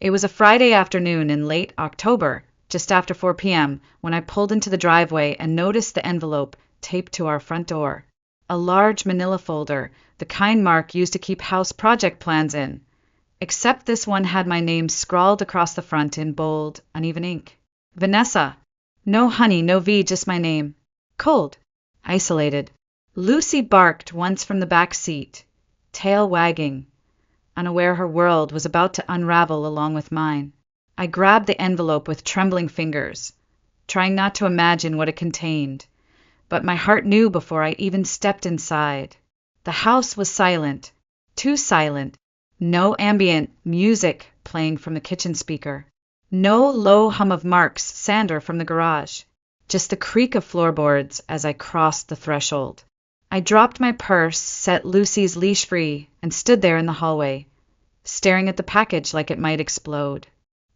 It was a Friday afternoon in late October, just after 4 p.m., when I pulled into the driveway and noticed the envelope taped to our front door. A large manila folder, the kind Mark used to keep house project plans in. Except this one had my name scrawled across the front in bold, uneven ink. Vanessa. No honey, no V, just my name. Cold. Isolated. Lucy barked once from the back seat, tail wagging, unaware her world was about to unravel along with mine. I grabbed the envelope with trembling fingers, trying not to imagine what it contained, but my heart knew before I even stepped inside. The house was silent, too silent. No ambient music playing from the kitchen speaker. No low hum of Mark's sander from the garage. Just the creak of floorboards as I crossed the threshold. I dropped my purse, set Lucy's leash free, and stood there in the hallway, staring at the package like it might explode.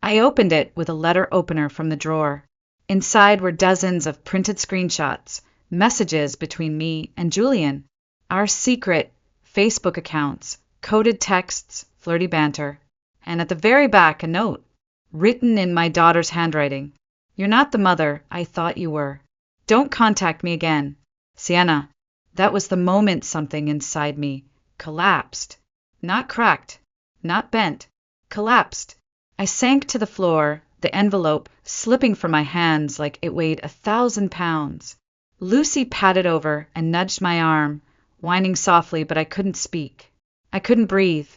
I opened it with a letter opener from the drawer. Inside were dozens of printed screenshots, messages between me and Julian, our secret Facebook accounts, coded texts, flirty banter, and at the very back a note, written in my daughter's handwriting. You're not the mother I thought you were. Don't contact me again. Sienna. That was the moment something inside me collapsed. Not cracked, not bent, collapsed. I sank to the floor, the envelope slipping from my hands like it weighed 1,000 pounds. Lucy patted over and nudged my arm, whining softly, but I couldn't speak. I couldn't breathe.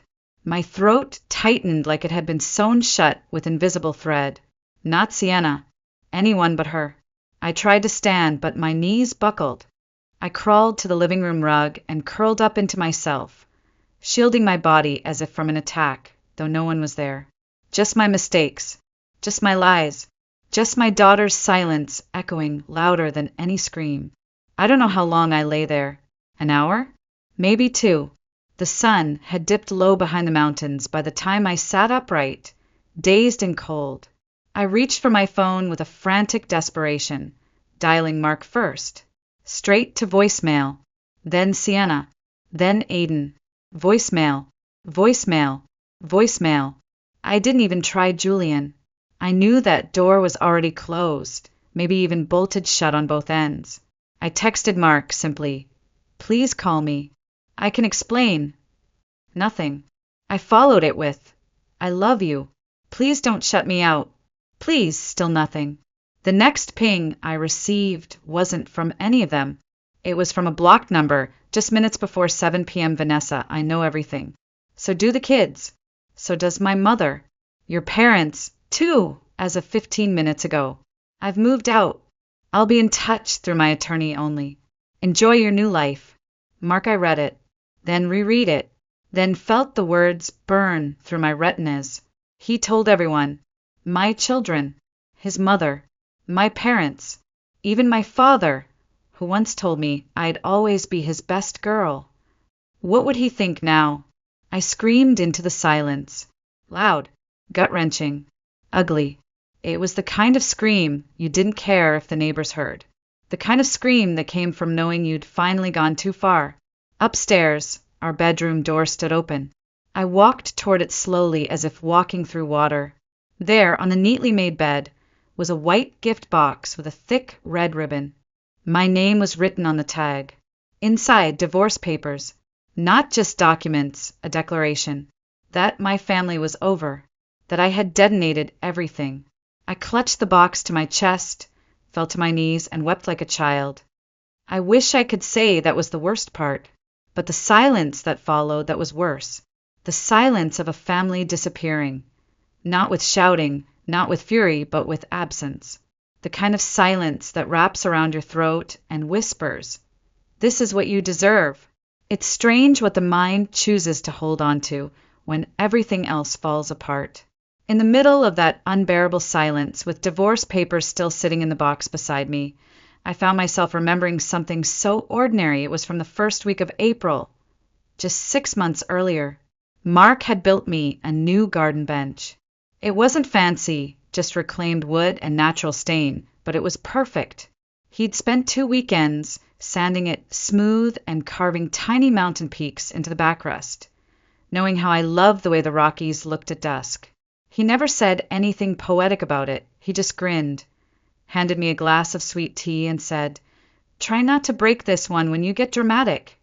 My throat tightened like it had been sewn shut with invisible thread. Not Sienna. Anyone but her. I tried to stand, but my knees buckled. I crawled to the living room rug and curled up into myself, shielding my body as if from an attack, though no one was there. Just my mistakes. Just my lies. Just my daughter's silence echoing louder than any scream. I don't know how long I lay there. An hour? Maybe 2. The sun had dipped low behind the mountains by the time I sat upright, dazed and cold. I reached for my phone with a frantic desperation, dialing Mark first. Straight to voicemail. Then Sienna. Then Aiden. Voicemail. Voicemail. Voicemail. I didn't even try Julian. I knew that door was already closed, maybe even bolted shut on both ends. I texted Mark simply, "Please call me. I can explain." Nothing. I followed it with, "I love you. Please don't shut me out. Please," still nothing. The next ping I received wasn't from any of them. It was from a blocked number, just minutes before 7 p.m. Vanessa, I know everything. So do the kids. So does my mother. Your parents, too, as of 15 minutes ago. I've moved out. I'll be in touch through my attorney only. Enjoy your new life. Mark, I read it, then reread it, then felt the words burn through my retinas. He told everyone. My children. His mother. My parents. Even my father, who once told me I'd always be his best girl. What would he think now? I screamed into the silence. Loud. Gut-wrenching. Ugly. It was the kind of scream you didn't care if the neighbors heard. The kind of scream that came from knowing you'd finally gone too far. Upstairs, our bedroom door stood open. I walked toward it slowly as if walking through water. There, on the neatly made bed, was a white gift box with a thick red ribbon. My name was written on the tag. Inside, divorce papers. Not just documents, a declaration. That my family was over. That I had detonated everything. I clutched the box to my chest, fell to my knees, and wept like a child. I wish I could say that was the worst part, but the silence that followed that was worse. The silence of a family disappearing. Not with shouting, not with fury, but with absence. The kind of silence that wraps around your throat and whispers, "This is what you deserve." It's strange what the mind chooses to hold on to when everything else falls apart. In the middle of that unbearable silence, with divorce papers still sitting in the box beside me, I found myself remembering something so ordinary it was from the first week of April, just 6 months earlier. Mark had built me a new garden bench. It wasn't fancy, just reclaimed wood and natural stain, but it was perfect. He'd spent 2 weekends sanding it smooth and carving tiny mountain peaks into the backrest, knowing how I loved the way the Rockies looked at dusk. He never said anything poetic about it. He just grinned, handed me a glass of sweet tea, and said, "Try not to break this one when you get dramatic."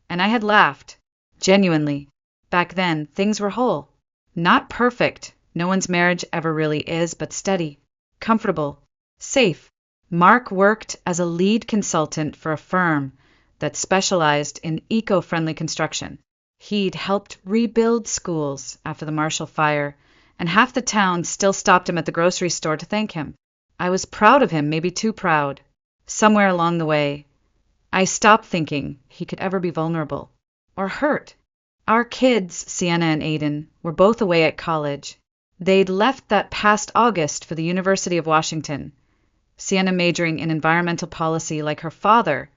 And I had laughed. Genuinely. Back then, things were whole. Not perfect. No one's marriage ever really is, but steady. Comfortable. Safe. Mark worked as a lead consultant for a firm that specialized in eco-friendly construction. He'd helped rebuild schools after the Marshall Fire, and half the town still stopped him at the grocery store to thank him. I was proud of him, maybe too proud. Somewhere along the way, I stopped thinking he could ever be vulnerable or hurt. Our kids, Sienna and Aiden, were both away at college. They'd left that past August for the University of Washington, Sienna majoring in environmental policy like her father,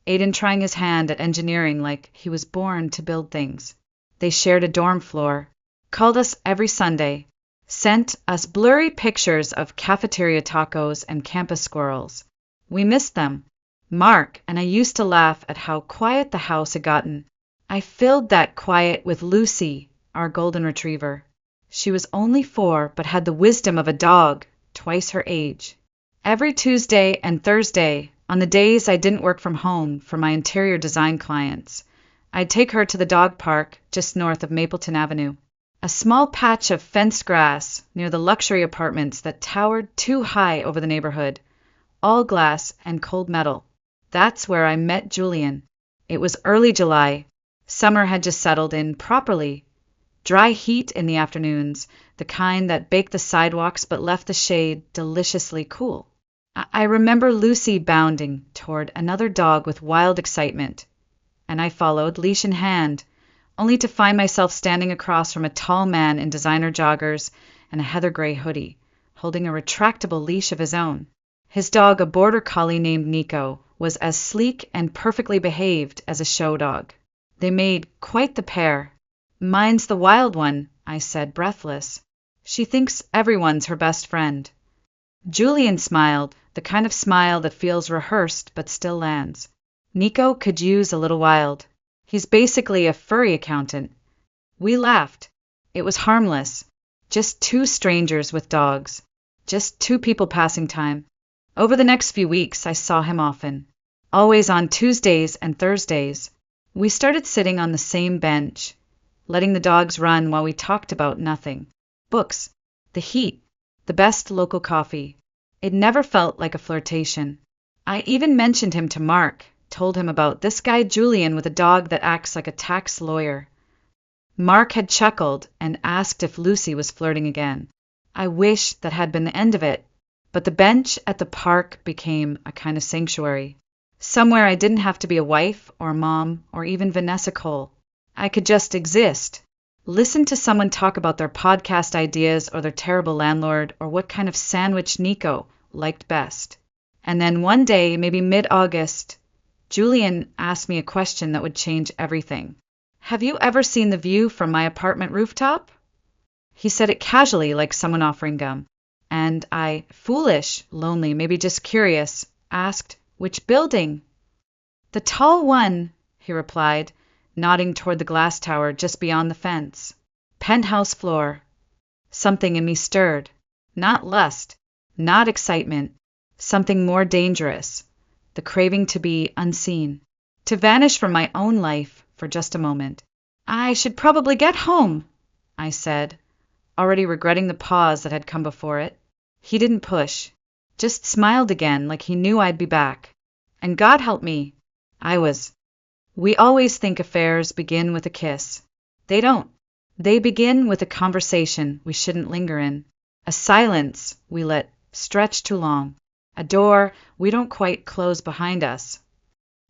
Aiden trying his hand at engineering like he was born to build things. They shared a dorm floor, called us every Sunday, sent us blurry pictures of cafeteria tacos and campus squirrels. We missed them. Mark and I used to laugh at how quiet the house had gotten. I filled that quiet with Lucy, our golden retriever. She was only 4, but had the wisdom of a dog, twice her age. Every Tuesday and Thursday, on the days I didn't work from home for my interior design clients, I'd take her to the dog park just north of Mapleton Avenue, a small patch of fenced grass near the luxury apartments that towered too high over the neighborhood, all glass and cold metal. That's where I met Julian. It was early July. Summer had just settled in properly. Dry heat in the afternoons, the kind that baked the sidewalks but left the shade deliciously cool. I remember Lucy bounding toward another dog with wild excitement, and I followed, leash in hand, only to find myself standing across from a tall man in designer joggers and a heather gray hoodie, holding a retractable leash of his own. His dog, a border collie named Nico, was as sleek and perfectly behaved as a show dog. They made quite the pair. "Mine's the wild one," I said, breathless. "She thinks everyone's her best friend." Julian smiled, the kind of smile that feels rehearsed but still lands. "Nico could use a little wild. He's basically a furry accountant." We laughed. It was harmless. Just 2 strangers with dogs. Just 2 people passing time. Over the next few weeks, I saw him often. Always on Tuesdays and Thursdays. We started sitting on the same bench, letting the dogs run while we talked about nothing. Books, the heat, the best local coffee. It never felt like a flirtation. I even mentioned him to Mark, told him about this guy Julian with a dog that acts like a tax lawyer. Mark had chuckled and asked if Lucy was flirting again. I wish that had been the end of it, but the bench at the park became a kind of sanctuary. Somewhere I didn't have to be a wife or a mom or even Vanessa Cole. I could just exist. Listen to someone talk about their podcast ideas or their terrible landlord or what kind of sandwich Nico liked best. And then one day, maybe mid-August, Julian asked me a question that would change everything. "Have you ever seen the view from my apartment rooftop?" He said it casually, like someone offering gum. And I, foolish, lonely, maybe just curious, asked, "Which building?" "The tall one," he replied, nodding toward the glass tower just beyond the fence. "Penthouse floor." Something in me stirred. Not lust, not excitement. Something more dangerous. The craving to be unseen. To vanish from my own life for just a moment. "I should probably get home," I said, already regretting the pause that had come before it. He didn't push. Just smiled again like he knew I'd be back. And God help me, I was. We always think affairs begin with a kiss. They don't. They begin with a conversation we shouldn't linger in. A silence we let stretch too long. A door we don't quite close behind us.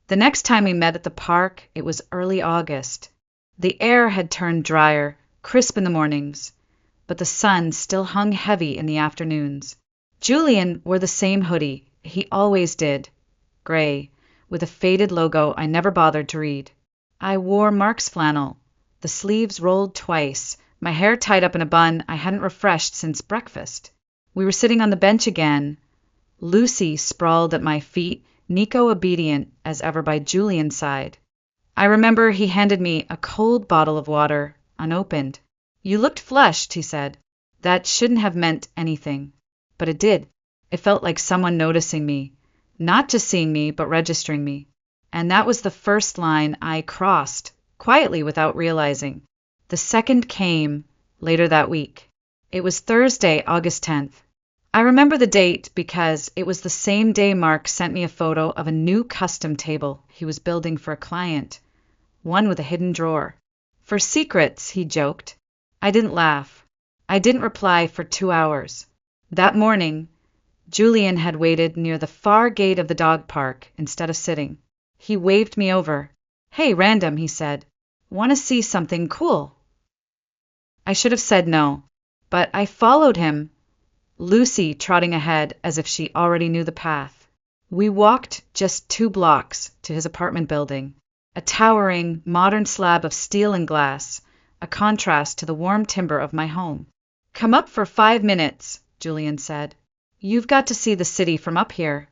The next time we met at the park, it was early August. The air had turned drier, crisp in the mornings, but the sun still hung heavy in the afternoons. Julian wore the same hoodie. He always did. Gray, with a faded logo I never bothered to read. I wore Mark's flannel, the sleeves rolled twice, my hair tied up in a bun I hadn't refreshed since breakfast. We were sitting on the bench again, Lucy sprawled at my feet, Nico obedient as ever by Julian's side. I remember he handed me a cold bottle of water, unopened. "You looked flushed," he said. That shouldn't have meant anything. But it did. It felt like someone noticing me, not just seeing me, but registering me. And that was the first line I crossed, quietly without realizing. The second came later that week. It was Thursday, August 10th. I remember the date because it was the same day Mark sent me a photo of a new custom table he was building for a client, one with a hidden drawer. For secrets, he joked. I didn't laugh. I didn't reply for 2 hours. That morning, Julian had waited near the far gate of the dog park instead of sitting. He waved me over. Hey, random, he said. Want to see something cool? I should have said no, but I followed him, Lucy trotting ahead as if she already knew the path. We walked just 2 blocks to his apartment building, a towering, modern slab of steel and glass, a contrast to the warm timber of my home. Come up for 5 minutes, Julian said. You've got to see the city from up here.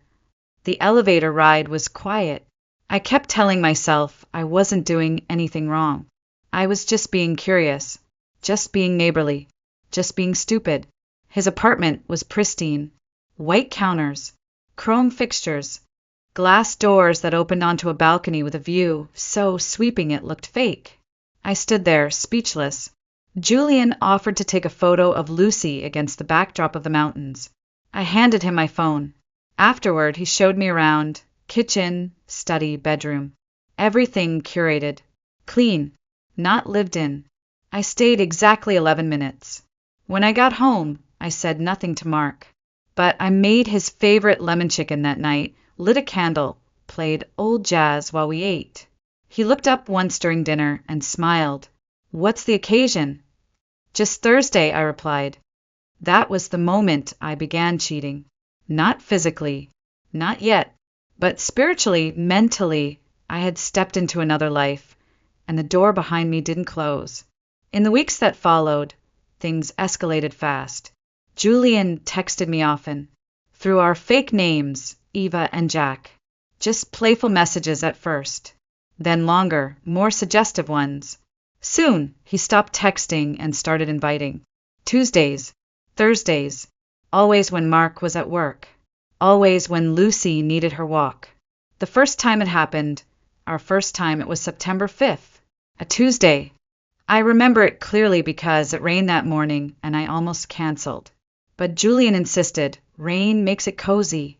The elevator ride was quiet. I kept telling myself I wasn't doing anything wrong. I was just being curious, just being neighborly, just being stupid. His apartment was pristine. White counters, chrome fixtures, glass doors that opened onto a balcony with a view so sweeping it looked fake. I stood there, speechless. Julian offered to take a photo of Lucy against the backdrop of the mountains. I handed him my phone. Afterward, he showed me around, kitchen, study, bedroom. Everything curated. Clean, not lived in. I stayed exactly 11 minutes. When I got home, I said nothing to Mark. But I made his favorite lemon chicken that night, lit a candle, played old jazz while we ate. He looked up once during dinner and smiled. What's the occasion? Just Thursday, I replied. That was the moment I began cheating. Not physically, not yet, but spiritually, mentally, I had stepped into another life, and the door behind me didn't close. In the weeks that followed, things escalated fast. Julian texted me often, through our fake names, Eva and Jack. Just playful messages at first, then longer, more suggestive ones. Soon, he stopped texting and started inviting. Tuesdays, Thursdays, always when Mark was at work, always when Lucy needed her walk. The first time it happened, our first time, it was September 5th, a Tuesday. I remember it clearly because it rained that morning and I almost canceled. But Julian insisted, rain makes it cozy.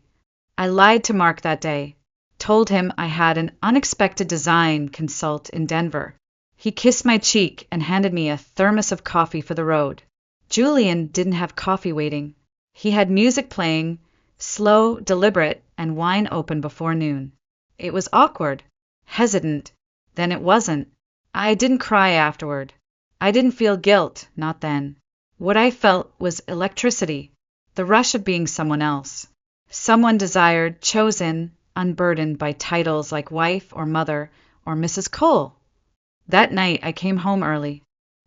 I lied to Mark that day, told him I had an unexpected design consult in Denver. He kissed my cheek and handed me a thermos of coffee for the road. Julian didn't have coffee waiting. He had music playing, slow, deliberate, and wine open before noon. It was awkward, hesitant. Then it wasn't. I didn't cry afterward. I didn't feel guilt, not then. What I felt was electricity, the rush of being someone else. Someone desired, chosen, unburdened by titles like wife or mother or Mrs. Cole. That night I came home early.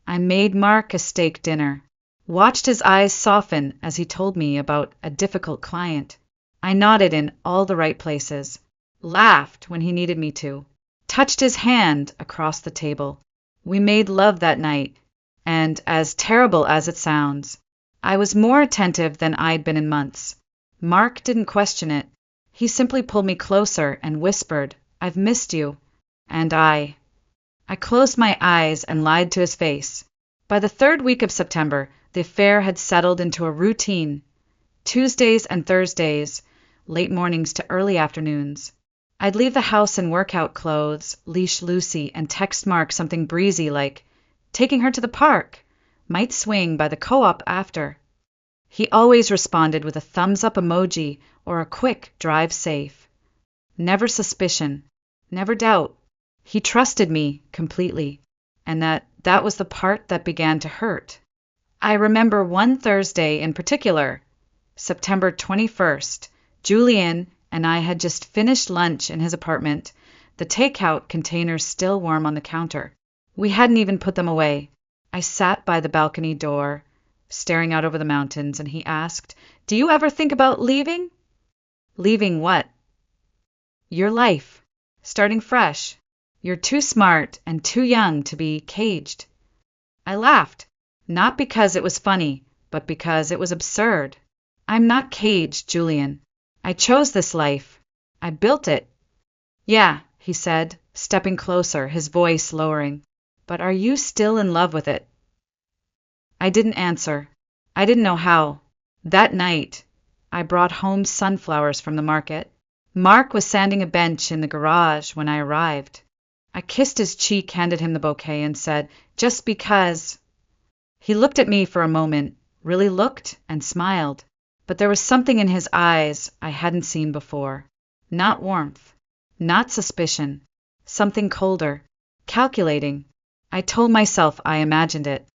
I made Mark a steak dinner, watched his eyes soften as he told me about a difficult client. I nodded in all the right places, laughed when he needed me to, touched his hand across the table. We made love that night, and as terrible as it sounds, I was more attentive than I'd been in months. Mark didn't question it. He simply pulled me closer and whispered, I've missed you. And I closed my eyes and lied to his face. By the 3rd week of September, the affair had settled into a routine. Tuesdays and Thursdays, late mornings to early afternoons. I'd leave the house in workout clothes, leash Lucy, and text Mark something breezy like, taking her to the park, might swing by the co-op after. He always responded with a thumbs-up emoji or a quick drive safe. Never suspicion, never doubt. He trusted me completely, and that was the part that began to hurt. I remember one Thursday in particular, September 21st, Julian and I had just finished lunch in his apartment, the takeout containers still warm on the counter. We hadn't even put them away. I sat by the balcony door, staring out over the mountains, and he asked, Do you ever think about leaving? Leaving what? Your life. Starting fresh. You're too smart and too young to be caged. I laughed, not because it was funny, but because it was absurd. I'm not caged, Julian. I chose this life. I built it. Yeah, he said, stepping closer, his voice lowering. But are you still in love with it? I didn't answer. I didn't know how. That night, I brought home sunflowers from the market. Mark was sanding a bench in the garage when I arrived. I kissed his cheek, handed him the bouquet, and said, "Just because." He looked at me for a moment, really looked and smiled. But there was something in his eyes I hadn't seen before. Not warmth, not suspicion, something colder, calculating. I told myself I imagined it.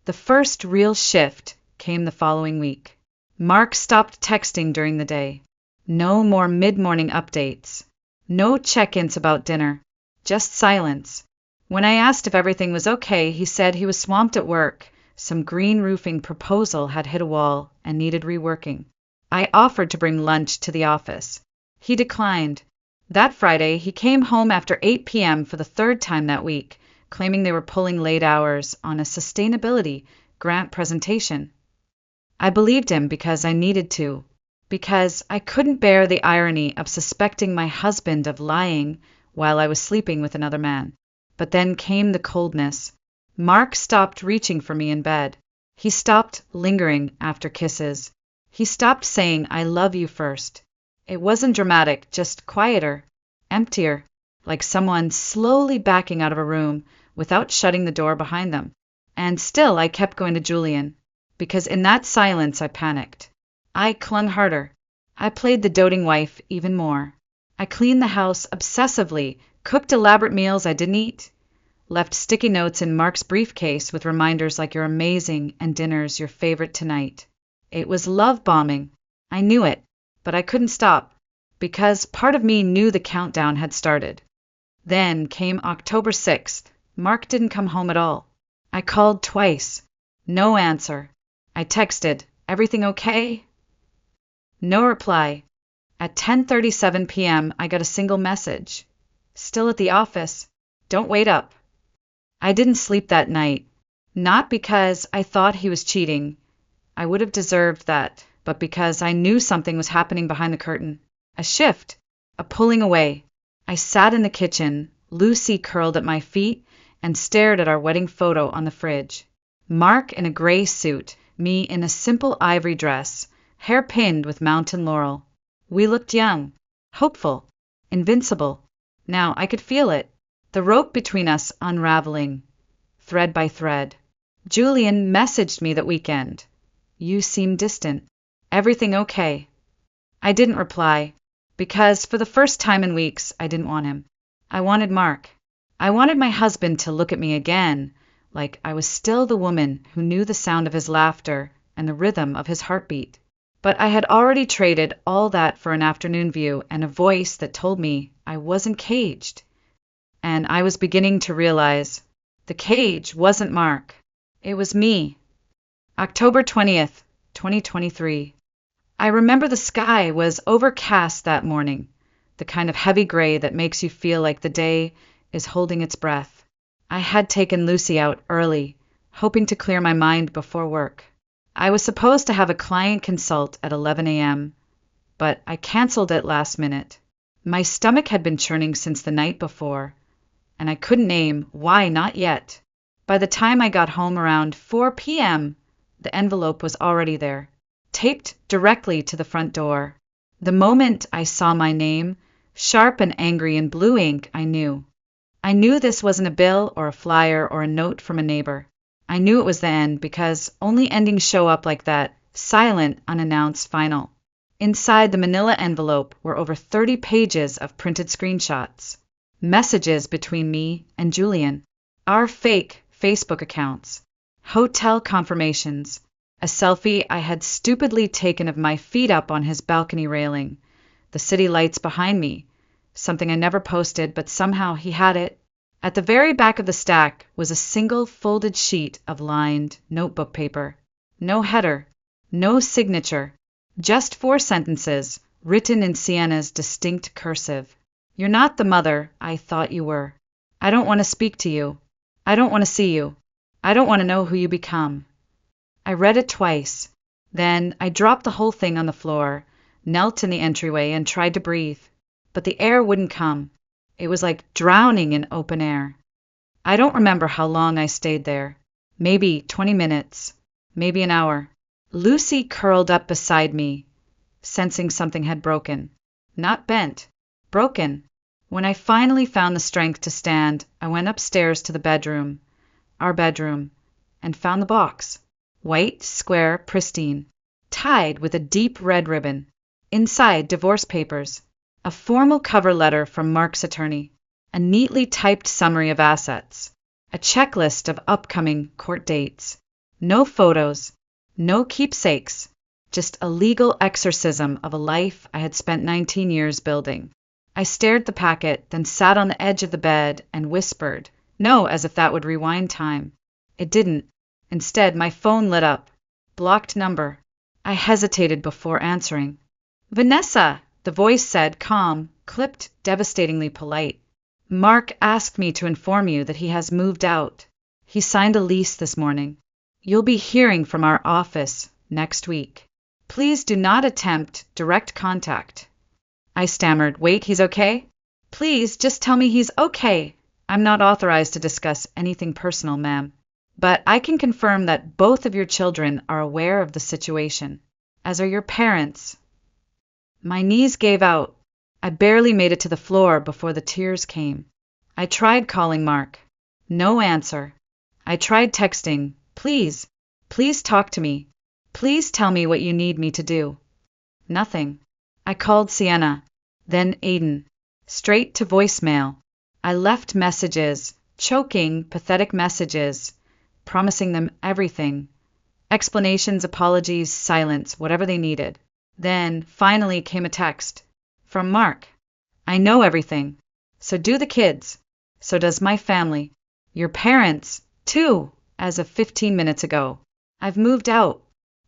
The first real shift came the following week. Mark stopped texting during the day. No more mid-morning updates. No check-ins about dinner. Just silence. When I asked if everything was okay, he said he was swamped at work. Some green roofing proposal had hit a wall and needed reworking. I offered to bring lunch to the office. He declined. That Friday, he came home after 8 p.m. for the third time that week, claiming they were pulling late hours on a sustainability grant presentation. I believed him because I needed to, because I couldn't bear the irony of suspecting my husband of lying while I was sleeping with another man. But then came the coldness. Mark stopped reaching for me in bed. He stopped lingering after kisses. He stopped saying, "I love you" first. It wasn't dramatic, just quieter, emptier, like someone slowly backing out of a room without shutting the door behind them. And still I kept going to Julian, because in that silence I panicked. I clung harder. I played the doting wife even more. I cleaned the house obsessively, cooked elaborate meals I didn't eat, left sticky notes in Mark's briefcase with reminders like "You're amazing" and "Dinner's your favorite tonight." It was love bombing. I knew it, but I couldn't stop, because part of me knew the countdown had started. Then came October 6th. Mark didn't come home at all. I called twice. No answer. I texted, "Everything okay?" No reply. At 10:37 p.m., I got a single message. "Still at the office. Don't wait up." I didn't sleep that night. Not because I thought he was cheating. I would have deserved that, but because I knew something was happening behind the curtain. A shift. A pulling away. I sat in the kitchen, Lucy curled at my feet, and stared at our wedding photo on the fridge. Mark in a gray suit, me in a simple ivory dress, hair pinned with mountain laurel. We looked young, hopeful, invincible. Now I could feel it. The rope between us unraveling, thread by thread. Julian messaged me that weekend. "You seem distant. Everything okay?" I didn't reply, because for the first time in weeks I didn't want him. I wanted Mark. I wanted my husband to look at me again, like I was still the woman who knew the sound of his laughter and the rhythm of his heartbeat. But I had already traded all that for an afternoon view and a voice that told me I wasn't caged. And I was beginning to realize the cage wasn't Mark. It was me. October 20th, 2023. I remember the sky was overcast that morning, the kind of heavy gray that makes you feel like the day is holding its breath. I had taken Lucy out early, hoping to clear my mind before work. I was supposed to have a client consult at 11 a.m., but I canceled it last minute. My stomach had been churning since the night before, and I couldn't name why not yet. By the time I got home around 4 p.m., the envelope was already there, taped directly to the front door. The moment I saw my name, sharp and angry in blue ink, I knew. I knew this wasn't a bill or a flyer or a note from a neighbor. I knew it was the end because only endings show up like that, silent, unannounced, final. Inside the manila envelope were over 30 pages of printed screenshots. Messages between me and Julian. Our fake Facebook accounts. Hotel confirmations. A selfie I had stupidly taken of my feet up on his balcony railing. The city lights behind me. Something I never posted, but somehow he had it. At the very back of the stack was a single folded sheet of lined notebook paper. No header. No signature. Just 4 sentences, written in Sienna's distinct cursive. "You're not the mother I thought you were. I don't want to speak to you. I don't want to see you. I don't want to know who you become." I read it twice. Then I dropped the whole thing on the floor, knelt in the entryway, and tried to breathe. But the air wouldn't come. It was like drowning in open air. I don't remember how long I stayed there. Maybe 20 minutes. Maybe an hour. Lucy curled up beside me, sensing something had broken. Not bent. Broken. When I finally found the strength to stand, I went upstairs to the bedroom, our bedroom, and found the box. White, square, pristine, tied with a deep red ribbon. Inside, divorce papers, a formal cover letter from Mark's attorney, a neatly typed summary of assets, a checklist of upcoming court dates. No photos, no keepsakes, just a legal exorcism of a life I had spent 19 years building. I stared at the packet, then sat on the edge of the bed and whispered, "No," as if that would rewind time. It didn't. Instead, my phone lit up. Blocked number. I hesitated before answering. "Vanessa," the voice said, calm, clipped, devastatingly polite. "Mark asked me to inform you that he has moved out. He signed a lease this morning. You'll be hearing from our office next week. Please do not attempt direct contact." I stammered, "Wait, he's okay?" "Please, just tell me he's okay. I'm not authorized to discuss anything personal, ma'am. But I can confirm that both of your children are aware of the situation, as are your parents." My knees gave out. I barely made it to the floor before the tears came. I tried calling Mark. No answer. I tried texting, "Please, please talk to me. Please tell me what you need me to do." Nothing. I called Sienna, then Aiden. Straight to voicemail. I left messages, choking, pathetic messages, promising them everything. Explanations, apologies, silence, whatever they needed. Then, finally, came a text. From Mark. "I know everything. So do the kids. So does my family. Your parents, too, as of 15 minutes ago. I've moved out.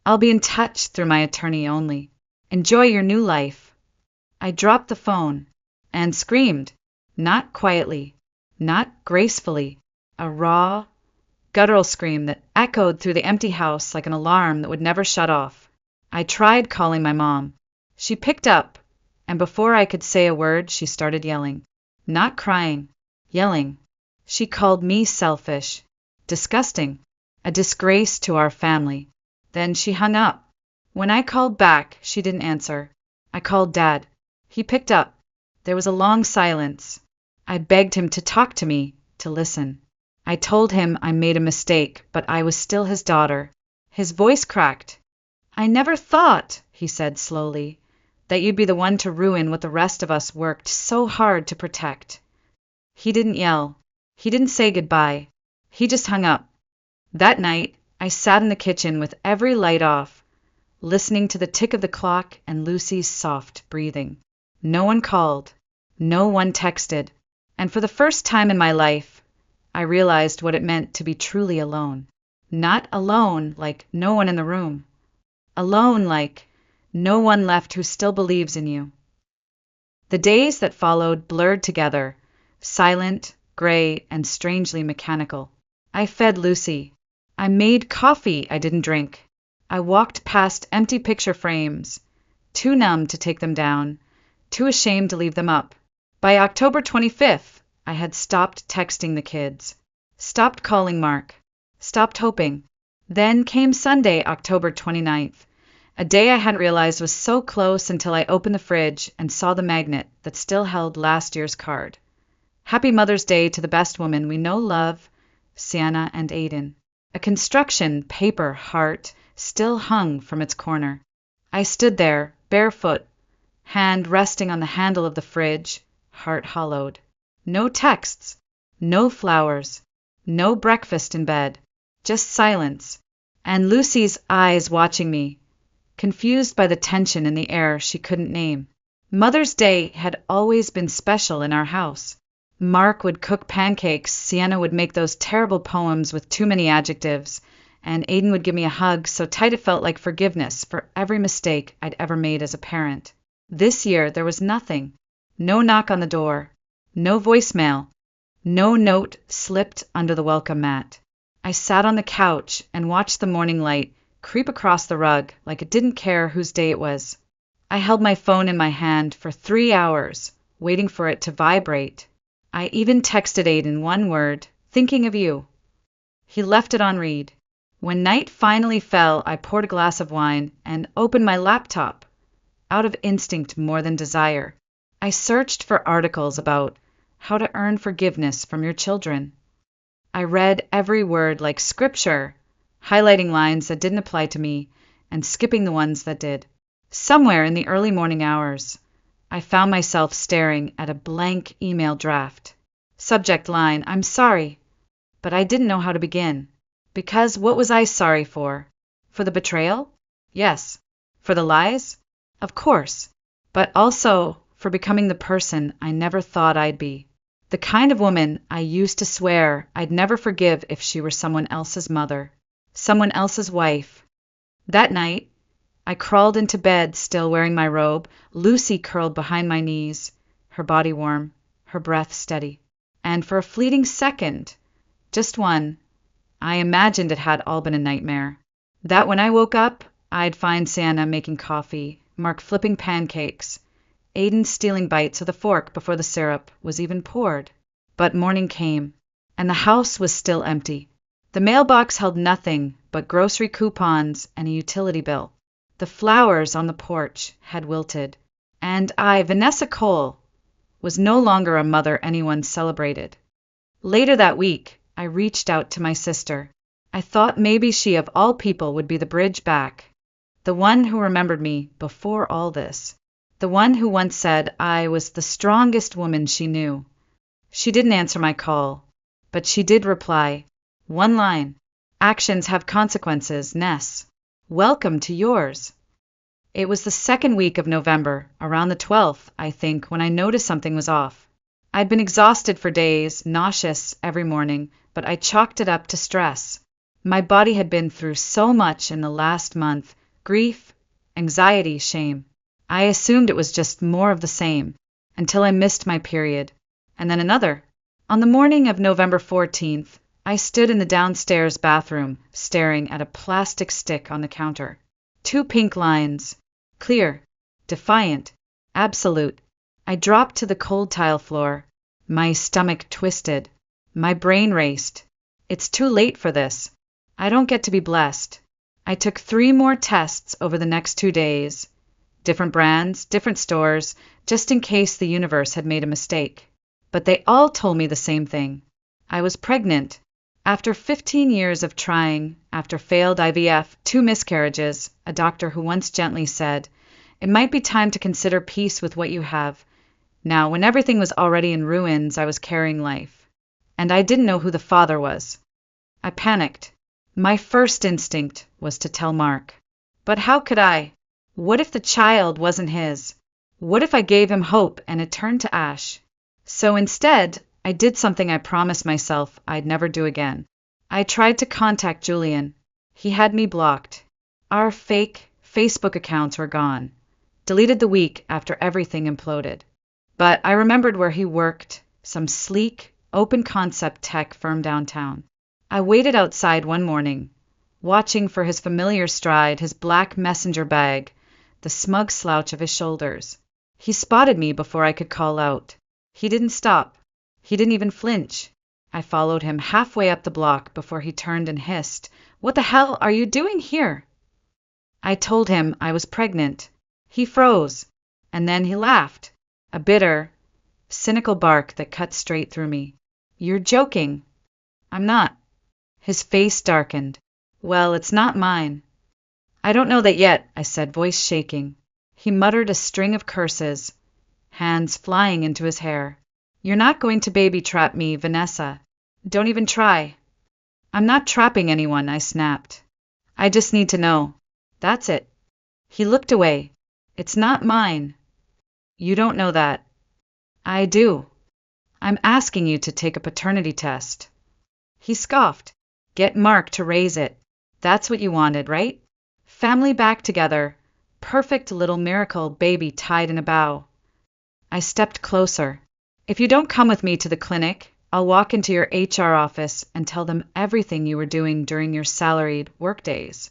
I'll be in touch through my attorney only. Enjoy your new life." I dropped the phone and screamed. Not quietly. Not gracefully. A raw, guttural scream that echoed through the empty house like an alarm that would never shut off. I tried calling my mom. She picked up, and before I could say a word, she started yelling. Not crying. Yelling. She called me selfish, disgusting, a disgrace to our family. Then she hung up. When I called back, she didn't answer. I called Dad. He picked up. There was a long silence. I begged him to talk to me, to listen. I told him I made a mistake, but I was still his daughter. His voice cracked. "I never thought," he said slowly, "that you'd be the one to ruin what the rest of us worked so hard to protect." He didn't yell. He didn't say goodbye. He just hung up. That night, I sat in the kitchen with every light off, listening to the tick of the clock and Lucy's soft breathing. No one called. No one texted. And for the first time in my life, I realized what it meant to be truly alone. Not alone like no one in the room. Alone like no one left who still believes in you. The days that followed blurred together, silent, gray, and strangely mechanical. I fed Lucy. I made coffee I didn't drink. I walked past empty picture frames, too numb to take them down, too ashamed to leave them up. By October 25th, I had stopped texting the kids, stopped calling Mark, stopped hoping. Then came Sunday, October 29th, a day I hadn't realized was so close until I opened the fridge and saw the magnet that still held last year's card. Happy Mother's Day to the best woman we know, love, Sienna and Aiden. A construction paper heart still hung from its corner. I stood there, barefoot, hand resting on the handle of the fridge, heart hollowed. No texts, no flowers, no breakfast in bed, just silence, and Lucy's eyes watching me, confused by the tension in the air she couldn't name. Mother's Day had always been special in our house. Mark would cook pancakes, Sienna would make those terrible poems with too many adjectives, and Aiden would give me a hug so tight it felt like forgiveness for every mistake I'd ever made as a parent. This year there was nothing. No knock on the door. No voicemail. No note slipped under the welcome mat. I sat on the couch and watched the morning light creep across the rug like it didn't care whose day it was. I held my phone in my hand for 3 hours, waiting for it to vibrate. I even texted Aiden one word, thinking of you. He left it on read. When night finally fell, I poured a glass of wine and opened my laptop. Out of instinct more than desire, I searched for articles about how to earn forgiveness from your children. I read every word like scripture, highlighting lines that didn't apply to me and skipping the ones that did. Somewhere in the early morning hours, I found myself staring at a blank email draft. Subject line, I'm sorry, but I didn't know how to begin. Because what was I sorry for? For the betrayal? Yes. For the lies? Of course. But also for becoming the person I never thought I'd be. The kind of woman I used to swear I'd never forgive if she were someone else's mother, someone else's wife. That night, I crawled into bed still wearing my robe, Lucy curled behind my knees, her body warm, her breath steady. And for a fleeting second, just one, I imagined it had all been a nightmare. That when I woke up, I'd find Santa making coffee, Mark flipping pancakes, Aiden stealing bites with a fork before the syrup was even poured. But morning came, and the house was still empty. The mailbox held nothing but grocery coupons and a utility bill. The flowers on the porch had wilted, and I, Vanessa Cole, was no longer a mother anyone celebrated. Later that week, I reached out to my sister. I thought maybe she of all people would be the bridge back, the one who remembered me before all this, the one who once said I was the strongest woman she knew. She didn't answer my call, but she did reply. One line. Actions have consequences, Ness. Welcome to yours. It was the second week of November, around the 12th, I think, when I noticed something was off. I'd been exhausted for days, nauseous every morning, but I chalked it up to stress. My body had been through so much in the last month, grief, anxiety, shame. I assumed it was just more of the same, until I missed my period. And then another. On the morning of November 14th, I stood in the downstairs bathroom, staring at a plastic stick on the counter. 2 pink lines. Clear, defiant, absolute. I dropped to the cold tile floor. My stomach twisted. My brain raced. It's too late for this. I don't get to be blessed. I took 3 more tests over the next 2 days. Different brands, different stores, just in case the universe had made a mistake. But they all told me the same thing. I was pregnant. After 15 years of trying, after failed IVF, 2 miscarriages, a doctor who once gently said, it might be time to consider peace with what you have. Now, when everything was already in ruins, I was carrying life. And I didn't know who the father was. I panicked. My first instinct was to tell Mark. But how could I? What if the child wasn't his? What if I gave him hope and it turned to ash? So instead, I did something I promised myself I'd never do again. I tried to contact Julian. He had me blocked. Our fake Facebook accounts were gone, deleted the week after everything imploded. But I remembered where he worked, some sleek, open-concept tech firm downtown. I waited outside one morning, watching for his familiar stride, his black messenger bag, the smug slouch of his shoulders. He spotted me before I could call out. He didn't stop. He didn't even flinch. I followed him halfway up the block before he turned and hissed, "What the hell are you doing here?" I told him I was pregnant. He froze, and then he laughed, a bitter, cynical bark that cut straight through me. "You're joking." "I'm not." His face darkened. "Well, it's not mine." "I don't know that yet," I said, voice shaking. He muttered a string of curses, hands flying into his hair. "You're not going to baby trap me, Vanessa. Don't even try." "I'm not trapping anyone," I snapped. "I just need to know. That's it." He looked away. "It's not mine." "You don't know that." "I do. I'm asking you to take a paternity test." He scoffed. "Get Mark to raise it. That's what you wanted, right? Family back together. Perfect little miracle baby tied in a bow." I stepped closer. "If you don't come with me to the clinic, I'll walk into your HR office and tell them everything you were doing during your salaried work days."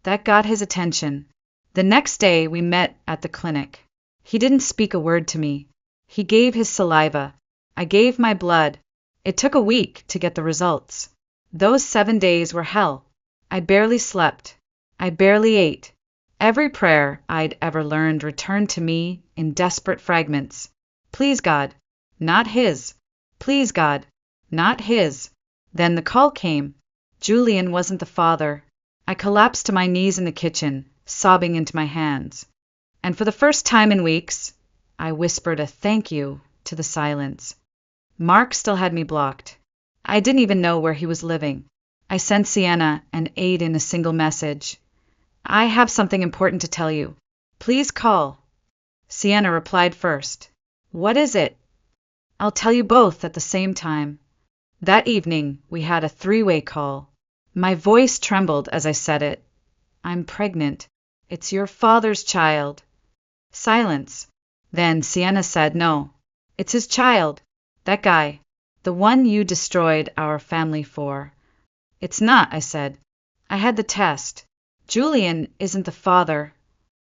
That got his attention. The next day we met at the clinic. He didn't speak a word to me. He gave his saliva. I gave my blood. It took a week to get the results. Those 7 days were hell. I barely slept. I barely ate. Every prayer I'd ever learned returned to me in desperate fragments. Please God, not his. Please God, not his. Then the call came. Julian wasn't the father. I collapsed to my knees in the kitchen, sobbing into my hands. And for the first time in weeks, I whispered a thank you to the silence. Mark still had me blocked. I didn't even know where he was living. I sent Sienna and Aiden a single message. I have something important to tell you. Please call. Sienna replied first. What is it? I'll tell you both at the same time. That evening, we had a three-way call. My voice trembled as I said it. I'm pregnant. It's your father's child. Silence. Then Sienna said, no, it's his child. That guy. The one you destroyed our family for. It's not, I said. I had the test. Julian isn't the father.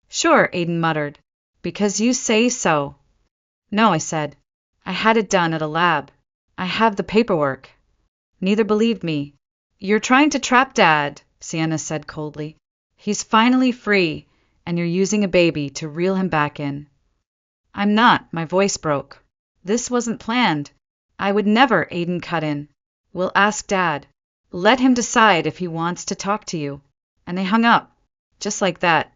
Sure, Aiden muttered. Because you say so. No, I said. I had it done at a lab. I have the paperwork. Neither believed me. You're trying to trap Dad, Sienna said coldly. He's finally free, and you're using a baby to reel him back in. I'm not, my voice broke. This wasn't planned. I would never, Aiden cut in. We'll ask Dad. Let him decide if he wants to talk to you. And they hung up. Just like that.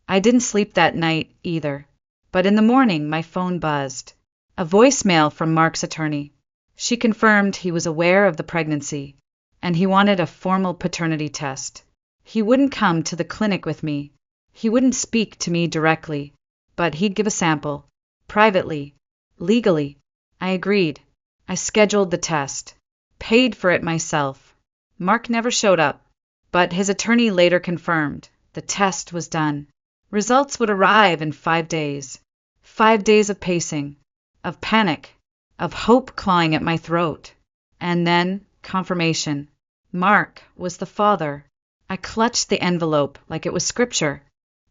I didn't sleep that night either. But in the morning my phone buzzed. A voicemail from Mark's attorney. She confirmed he was aware of the pregnancy, and he wanted a formal paternity test. He wouldn't come to the clinic with me. He wouldn't speak to me directly, but he'd give a sample. Privately. Legally. I agreed. I scheduled the test. Paid for it myself. Mark never showed up, but his attorney later confirmed the test was done. Results would arrive in 5 days. 5 days of pacing, of panic, of hope clawing at my throat. And then, confirmation. Mark was the father. I clutched the envelope like it was scripture.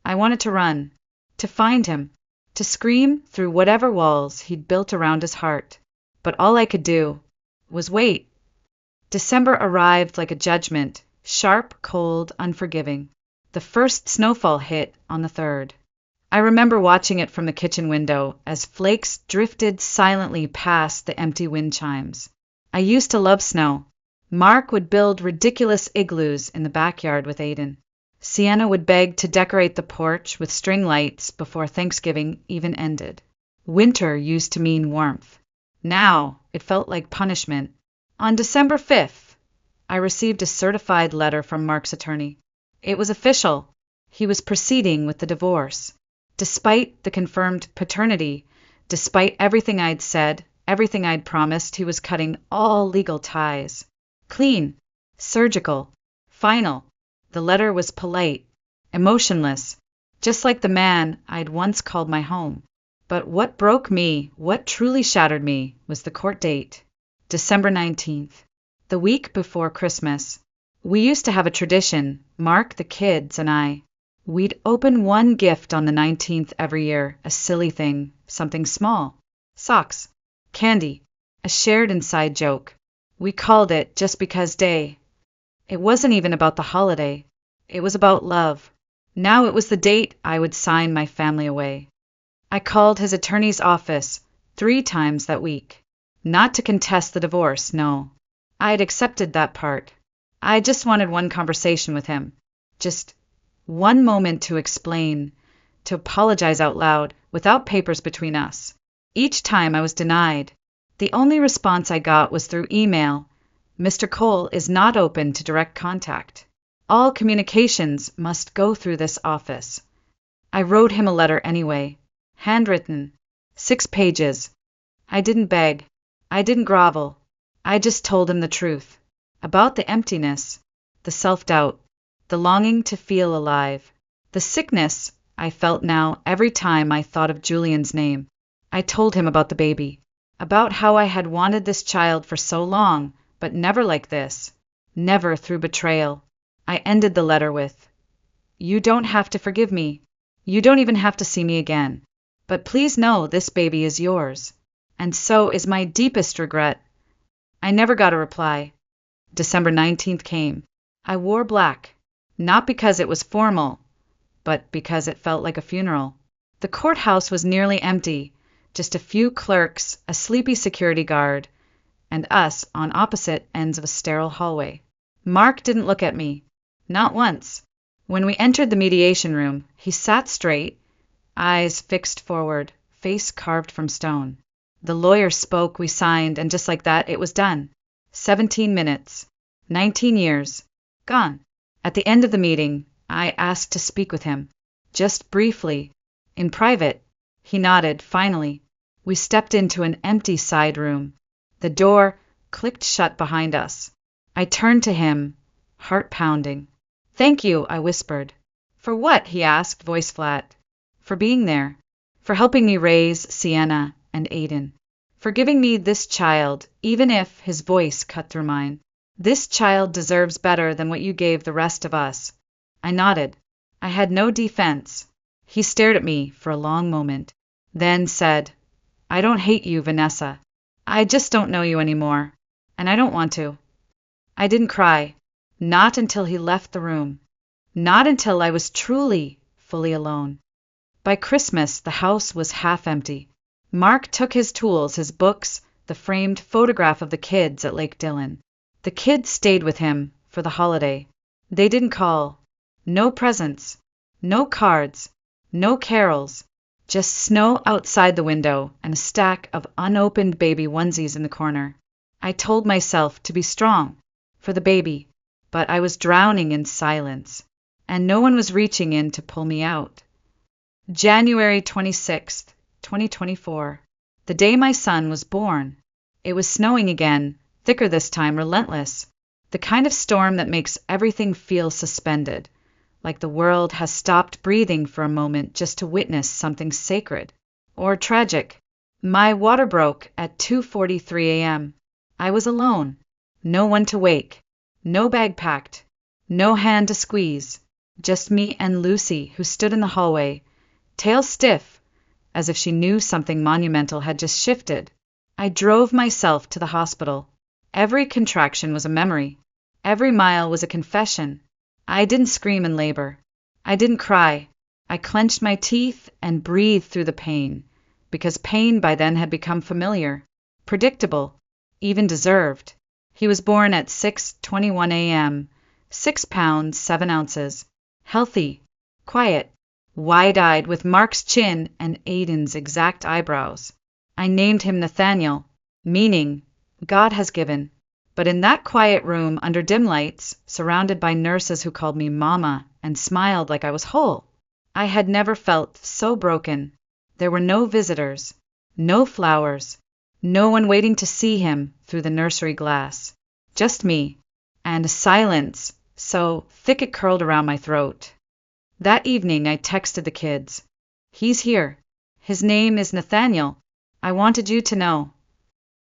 I wanted to run, to find him, to scream through whatever walls he'd built around his heart. But all I could do was wait. December arrived like a judgment, sharp, cold, unforgiving. The first snowfall hit on the 3rd. I remember watching it from the kitchen window as flakes drifted silently past the empty wind chimes. I used to love snow. Mark would build ridiculous igloos in the backyard with Aiden. Sienna would beg to decorate the porch with string lights before Thanksgiving even ended. Winter used to mean warmth. Now it felt like punishment. On December 5th, I received a certified letter from Mark's attorney. It was official. He was proceeding with the divorce. Despite the confirmed paternity, despite everything I'd said, everything I'd promised, he was cutting all legal ties. Clean, surgical, final. The letter was polite, emotionless, just like the man I'd once called my home. But what broke me, what truly shattered me, was the court date. December 19th, the week before Christmas. We used to have a tradition, Mark, the kids, and I. We'd open one gift on the 19th every year, a silly thing, something small. Socks, candy, a shared inside joke. We called it Just Because Day. It wasn't even about the holiday. It was about love. Now it was the date I would sign my family away. I called his attorney's office 3 times that week. Not to contest the divorce, no. I had accepted that part. I just wanted one conversation with him. Just one moment to explain, to apologize out loud, without papers between us. Each time I was denied. The only response I got was through email. Mr. Cole is not open to direct contact. All communications must go through this office. I wrote him a letter anyway. Handwritten. 6 pages. I didn't beg. I didn't grovel. I just told him the truth. About the emptiness, the self-doubt, the longing to feel alive, the sickness I felt now every time I thought of Julian's name. I told him about the baby, about how I had wanted this child for so long, but never like this, never through betrayal. I ended the letter with, You don't have to forgive me. You don't even have to see me again. But please know this baby is yours. And so is my deepest regret. I never got a reply. December 19th came. I wore black, not because it was formal, but because it felt like a funeral. The courthouse was nearly empty, just a few clerks, a sleepy security guard, and us on opposite ends of a sterile hallway. Mark didn't look at me. Not once. When we entered the mediation room, he sat straight, eyes fixed forward, face carved from stone. The lawyer spoke, we signed, and just like that, it was done. 17 minutes. 19 years. Gone. At the end of the meeting, I asked to speak with him. Just briefly. In private. He nodded, finally. We stepped into an empty side room. The door clicked shut behind us. I turned to him, heart pounding. Thank you, I whispered. For what? He asked, voice flat. For being there. For helping me raise Sienna and Aiden. For giving me this child, even if his voice cut through mine. This child deserves better than what you gave the rest of us. I nodded. I had no defense. He stared at me for a long moment, then said, I don't hate you, Vanessa. I just don't know you anymore, and I don't want to. I didn't cry. Not until he left the room. Not until I was truly, fully alone. By Christmas, the house was half empty. Mark took his tools, his books, the framed photograph of the kids at Lake Dillon. The kids stayed with him for the holiday. They didn't call. No presents. No cards. No carols. Just snow outside the window and a stack of unopened baby onesies in the corner. I told myself to be strong for the baby, but I was drowning in silence, and no one was reaching in to pull me out. January 26th, 2024. The day my son was born. It was snowing again, thicker this time, relentless. The kind of storm that makes everything feel suspended, like the world has stopped breathing for a moment just to witness something sacred or tragic. My water broke at 2:43 a.m. I was alone. No one to wake. No bag packed. No hand to squeeze. Just me and Lucy, who stood in the hallway, tail stiff, as if she knew something monumental had just shifted. I drove myself to the hospital. Every contraction was a memory. Every mile was a confession. I didn't scream in labor. I didn't cry. I clenched my teeth and breathed through the pain, because pain by then had become familiar, predictable, even deserved. He was born at 6:21 a.m., 6 pounds, 7 ounces, healthy, quiet, wide-eyed, with Mark's chin and Aiden's exact eyebrows. I named him Nathaniel, meaning God has given. But in that quiet room under dim lights, surrounded by nurses who called me Mama and smiled like I was whole, I had never felt so broken. There were no visitors, no flowers, no one waiting to see him through the nursery glass. Just me, and a silence so thick it curled around my throat. That evening I texted the kids. He's here. His name is Nathaniel. I wanted you to know.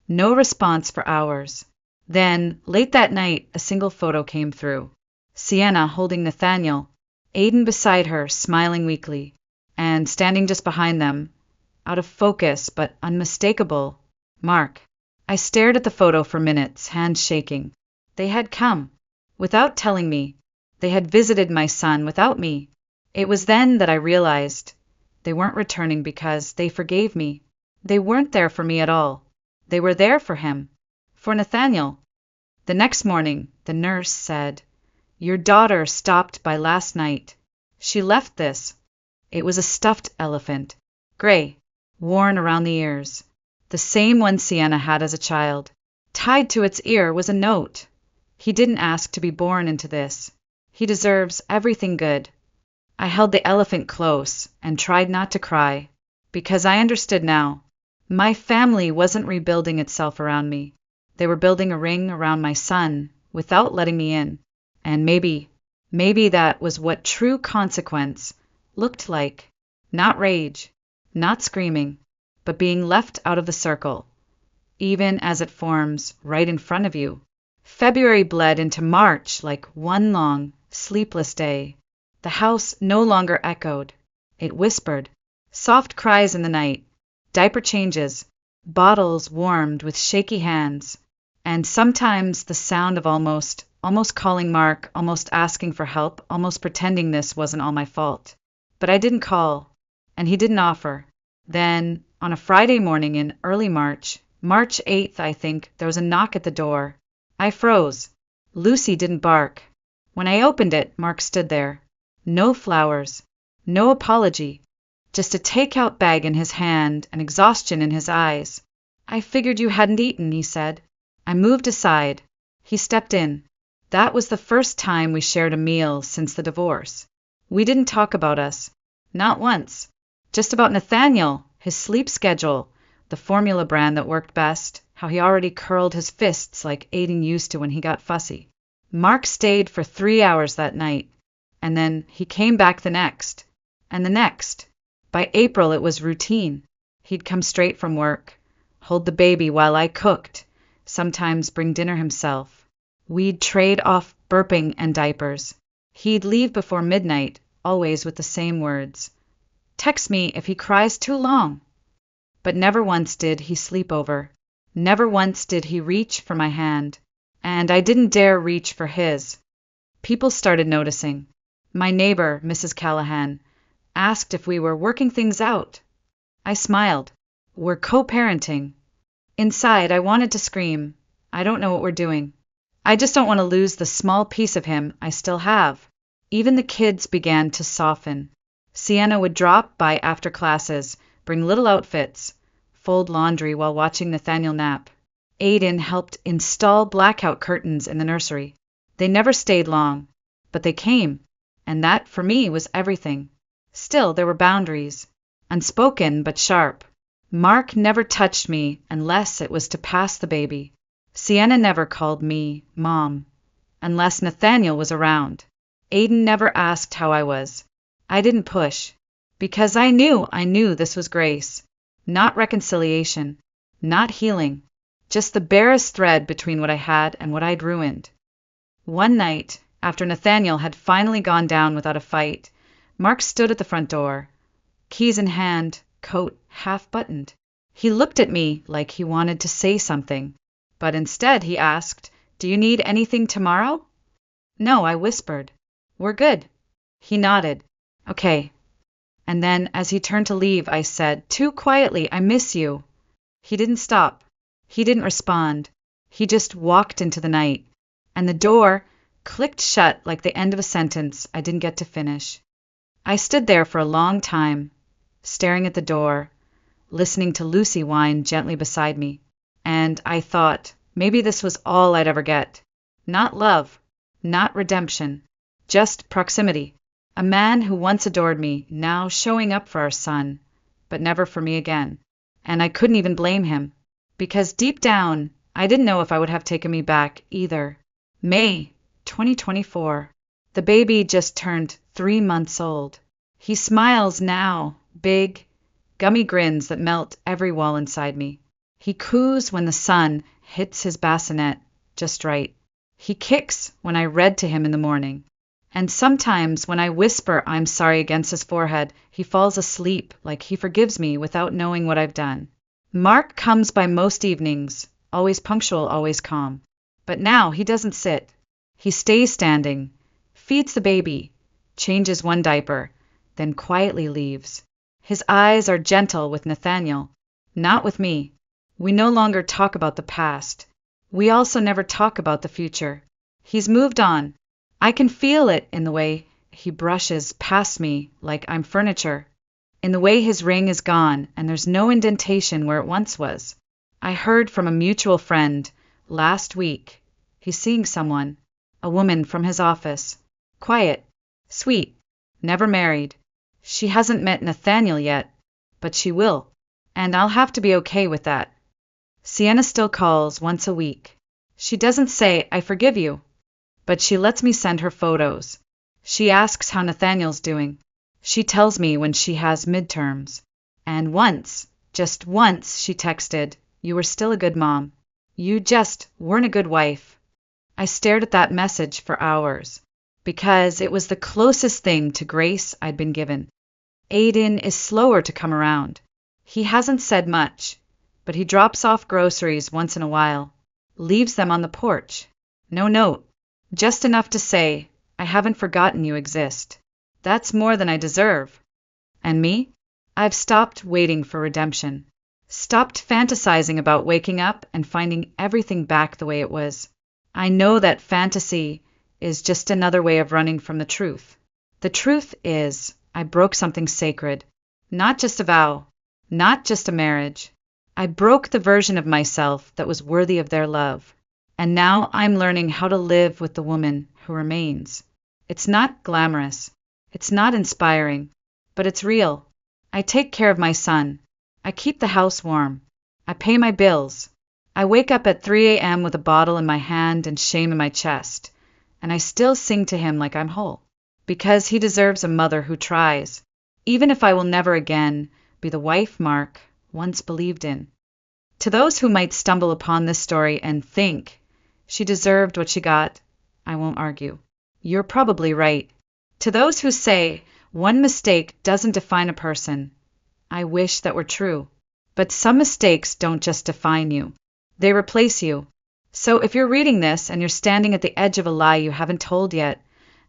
No response for hours. Then, late that night, a single photo came through. Sienna holding Nathaniel, Aiden beside her, smiling weakly, and standing just behind them, out of focus but unmistakable, Mark. I stared at the photo for minutes, hands shaking. They had come, without telling me. They had visited my son without me. It was then that I realized they weren't returning because they forgave me. They weren't there for me at all. They were there for him. For Nathaniel. The next morning, the nurse said, Your daughter stopped by last night. She left this. It was a stuffed elephant, gray, worn around the ears, the same one Sienna had as a child. Tied to its ear was a note. He didn't ask to be born into this. He deserves everything good. I held the elephant close and tried not to cry, because I understood now. My family wasn't rebuilding itself around me. They were building a ring around my son without letting me in. And maybe that was what true consequence looked like. Not rage, not screaming, but being left out of the circle, even as it forms right in front of you. February bled into March like one long, sleepless day. The house no longer echoed. It whispered. Soft cries in the night, diaper changes, bottles warmed with shaky hands, and sometimes the sound of almost calling Mark, almost asking for help, almost pretending this wasn't all my fault. But I didn't call, and he didn't offer. Then, on a Friday morning in early March 8th, I think, there was a knock at the door. I froze. Lucy didn't bark. When I opened it, Mark stood there. No flowers, no apology, just a takeout bag in his hand and exhaustion in his eyes. I figured you hadn't eaten, he said. I moved aside. He stepped in. That was the first time we shared a meal since the divorce. We didn't talk about us. Not once. Just about Nathaniel, his sleep schedule, the formula brand that worked best, how he already curled his fists like Aiden used to when he got fussy. Mark stayed for 3 hours that night, and then he came back the next, and the next. By April it was routine. He'd come straight from work, hold the baby while I cooked, sometimes bring dinner himself. We'd trade off burping and diapers. He'd leave before midnight, always with the same words. Text me if he cries too long. But never once did he sleep over. Never once did he reach for my hand. And I didn't dare reach for his. People started noticing. My neighbor, Mrs. Callahan, asked if we were working things out. I smiled. We're co-parenting. Inside, I wanted to scream. I don't know what we're doing. I just don't want to lose the small piece of him I still have. Even the kids began to soften. Sienna would drop by after classes, bring little outfits, fold laundry while watching Nathaniel nap. Aiden helped install blackout curtains in the nursery. They never stayed long, but they came, and that for me was everything. Still, there were boundaries, unspoken but sharp. Mark never touched me unless it was to pass the baby. Sienna never called me Mom, unless Nathaniel was around. Aiden never asked how I was. I didn't push, because I knew this was grace, not reconciliation, not healing, just the barest thread between what I had and what I'd ruined. One night, after Nathaniel had finally gone down without a fight, Mark stood at the front door, keys in hand, coat half buttoned. He looked at me like he wanted to say something, but instead he asked, "Do you need anything tomorrow?" "No," I whispered. "We're good." He nodded. "Okay." And then, as he turned to leave, I said, too quietly, "I miss you." He didn't stop. He didn't respond. He just walked into the night, and the door clicked shut like the end of a sentence I didn't get to finish. I stood there for a long time, staring at the door, listening to Lucy whine gently beside me, and I thought maybe this was all I'd ever get. Not love, not redemption, just proximity. A man who once adored me, now showing up for our son, but never for me again. And I couldn't even blame him, because deep down, I didn't know if I would have taken me back either. May 2024. The baby just turned 3 months old. He smiles now, big, gummy grins that melt every wall inside me. He coos when the sun hits his bassinet just right. He kicks when I read to him in the morning. And sometimes when I whisper I'm sorry against his forehead, he falls asleep like he forgives me without knowing what I've done. Mark comes by most evenings, always punctual, always calm. But now he doesn't sit. He stays standing, feeds the baby, changes one diaper, then quietly leaves. His eyes are gentle with Nathaniel, not with me. We no longer talk about the past. We also never talk about the future. He's moved on. I can feel it in the way he brushes past me like I'm furniture, in the way his ring is gone and there's no indentation where it once was. I heard from a mutual friend last week. He's seeing someone, a woman from his office. Quiet, sweet, never married. She hasn't met Nathaniel yet, but she will, and I'll have to be okay with that. Sienna still calls once a week. She doesn't say, "I forgive you," but she lets me send her photos. She asks how Nathaniel's doing. She tells me when she has midterms. And once, just once, she texted, "You were still a good mom. You just weren't a good wife." I stared at that message for hours. because it was the closest thing to grace I'd been given. Aiden is slower to come around. He hasn't said much, but he drops off groceries once in a while, leaves them on the porch. No note, just enough to say, I haven't forgotten you exist. That's more than I deserve. And me? I've stopped waiting for redemption. Stopped fantasizing about waking up and finding everything back the way it was. I know that fantasy is just another way of running from the truth. The truth is, I broke something sacred. Not just a vow, not just a marriage. I broke the version of myself that was worthy of their love. And now I'm learning how to live with the woman who remains. It's not glamorous. It's not inspiring. But it's real. I take care of my son. I keep the house warm. I pay my bills. I wake up at 3 a.m. with a bottle in my hand and shame in my chest. And I still sing to him like I'm whole. Because he deserves a mother who tries. Even if I will never again be the wife Mark once believed in. To those who might stumble upon this story and think she deserved what she got, I won't argue. You're probably right. To those who say one mistake doesn't define a person, I wish that were true. But some mistakes don't just define you. They replace you. So if you're reading this and you're standing at the edge of a lie you haven't told yet,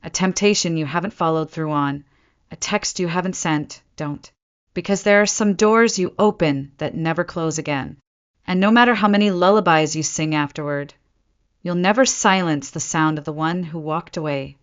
a temptation you haven't followed through on, a text you haven't sent, don't. Because there are some doors you open that never close again. And no matter how many lullabies you sing afterward, you'll never silence the sound of the one who walked away.